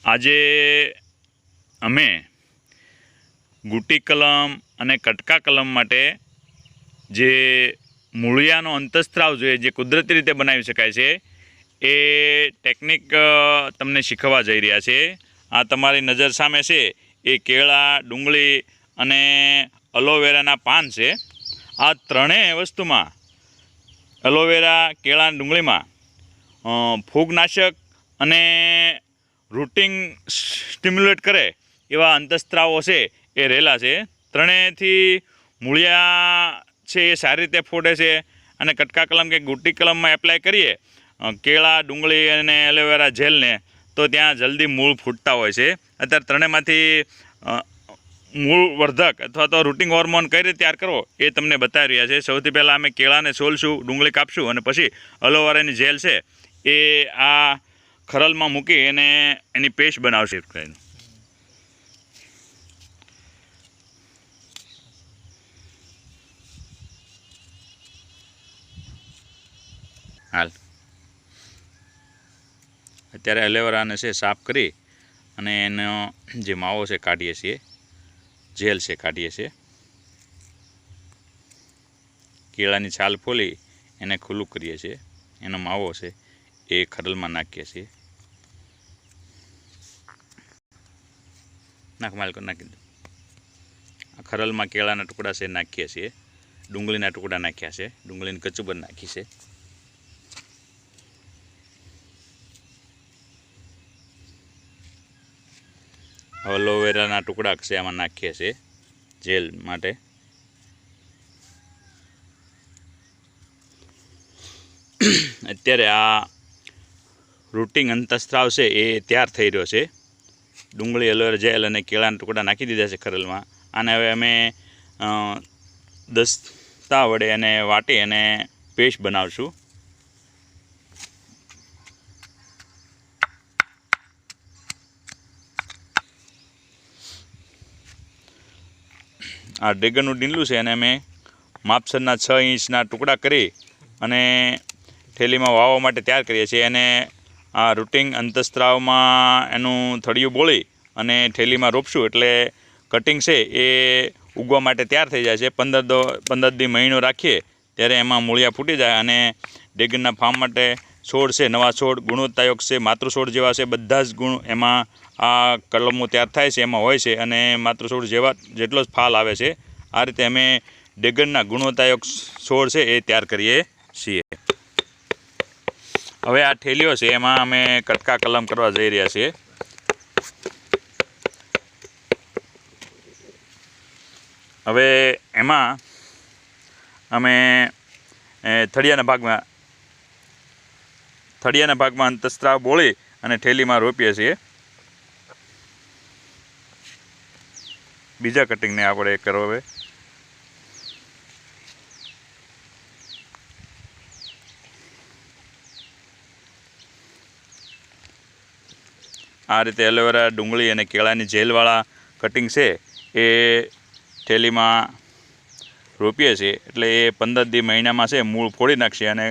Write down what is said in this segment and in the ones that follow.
આજે અમે ગુટી કલમ અને કટકા કલમ માટે જે મૂળિયાનો અંતઃસ્ત્રાવ જોઈએ, જે કુદરતી રીતે બનાવી શકાય છે, એ ટેકનિક તમને શીખવવા જઈ રહ્યા છે. આ તમારી નજર સામે છે એ કેળા, ડુંગળી અને અલોવેરાના પાન છે. આ ત્રણેય વસ્તુમાં એલોવેરા, કેળા અને ડુંગળીમાં ફૂગનાશક અને રૂટિંગ સ્ટિમ્યુલેટ કરે એવા અંતઃસ્ત્રાવો છે એ રહેલા છે. ત્રણેયથી મૂળિયા છે એ સારી રીતે ફોડે છે. અને કટકા કલમ કે ગુટી કલમમાં એપ્લાય કરીએ કેળા, ડુંગળી અને એલોવેરા જેલને, તો ત્યાં જલ્દી મૂળ ફૂટતા હોય છે. અત્યારે ત્રણેયમાંથી મૂળ વર્ધક અથવા તો રૂટિંગ હોર્મોન કઈ રીતે તૈયાર કરવો એ તમને બતાવી રહ્યા છે. સૌથી પહેલાં અમે કેળાને સોલશું, ડુંગળી કાપશું અને પછી એલોવેરાની જેલ છે એ આ ખરલમાં મૂકી અને એની પેસ્ટ બનાવશે. હાલ અત્યારે એલોવેરાને છે સાફ કરી અને એનો જે માવો છે કાઢીએ છીએ, જેલ છે કાઢીએ છીએ. કેળાની છાલ ફોલી એને ખુલ્લું કરીએ છીએ. એનો માવો છે એ ખરલમાં નાખીએ છીએ. નાખી દો. આ ખરલમાં કેળાના ટુકડા છે નાખીએ છીએ. ડુંગળીના ટુકડા નાખ્યા છે. ડુંગળીની કચુબર નાખી છે. એલોવેરાના ટુકડા છે આમાં નાખીએ છીએ જેલ માટે. અત્યારે આ રૂટિંગ અંતઃસ્ત્રાવ છે એ તૈયાર થઈ રહ્યો છે. ડુંગળી, એલોવેરા જેલ અને કેળાના ટુકડા નાખી દીધા છે ખરલમાં. આને હવે અમે દસ્તા વડે એને વાટી અને પેસ્ટ બનાવશું. આ ડ્રેગનનું ડીંડલું છે અને અમે માપસરના 6 ઇંચના ટુકડા કરી અને થેલીમાં વાવવા માટે તૈયાર કરીએ છીએ. અને આ રૂટિંગ અંતઃસ્ત્રાવમાં એનું થળિયું બોળી અને થેલીમાં રોપશું એટલે કટિંગ છે એ ઉગવા માટે તૈયાર થઈ જાય છે. 15 દી મહિનો રાખીએ ત્યારે એમાં મૂળિયા ફૂટી જાય અને ડ્રેગનના ફાર્મ માટે છોડ છે, નવા છોડ, ગુણવત્તાયુક્ત છે, માતૃછોડ જેવા છે, બધા જ ગુણ એમાં આ કલમો તૈયાર થાય છે એમાં હોય છે. અને માતૃછોડ જેવા જેટલો જ ફાલ આવે છે. આ રીતે અમે ડ્રેગનના ગુણવત્તાયુક્ત છોડ છે એ તૈયાર કરીએ છીએ. હવે આ થેલીઓ છે એમાં અમે કટકા કલમ કરવા જઈ રહ્યા છીએ. હવે એમાં અમે થળિયાના ભાગમાં અંતઃસ્ત્રાવ બોળી અને થેલીમાં રોપીએ છીએ. બીજા કટિંગને આપણે કરો. હવે આ રીતે એલોવેરા, ડુંગળી અને કેળાની જેલવાળા કટિંગ છે એ થેલીમાં રોપીએ છીએ. એટલે એ 15 દી મહિનામાં છે મૂળ ફોડી નાખશે અને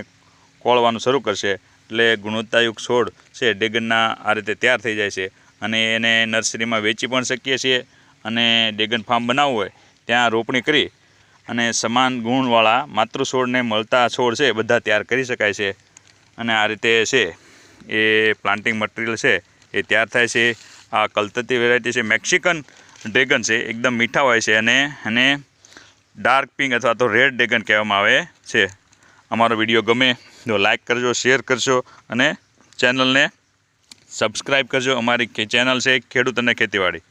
કોળવાનું શરૂ કરશે. એટલે ગુણવત્તાયુક્ત છોડ છે ડ્રેગનના આ રીતે તૈયાર થઈ જાય છે. અને એને નર્સરીમાં વેચી પણ શકીએ છીએ. અને ડ્રેગન ફાર્મ બનાવવું હોય ત્યાં રોપણી કરી અને સમાન ગુણવાળા માતૃછોડને મળતા છોડ છે બધા તૈયાર કરી શકાય છે. અને આ રીતે છે એ પ્લાન્ટિંગ મટીરિયલ છે એ તૈયાર થાય છે. આ કલતતી વેરાયટી છે, મેક્સિકન ડ્રેગન છે, એકદમ મીઠા હોય છે અને ડાર્ક પિંક અથવા તો રેડ ડ્રેગન કહેવામાં આવે છે. અમારો વિડીયો ગમે તો લાઇક કરજો, શેર કરજો અને ચેનલને સબસ્ક્રાઈબ કરજો. અમારી ચેનલ છે ખેડૂત અને ખેતીવાડી.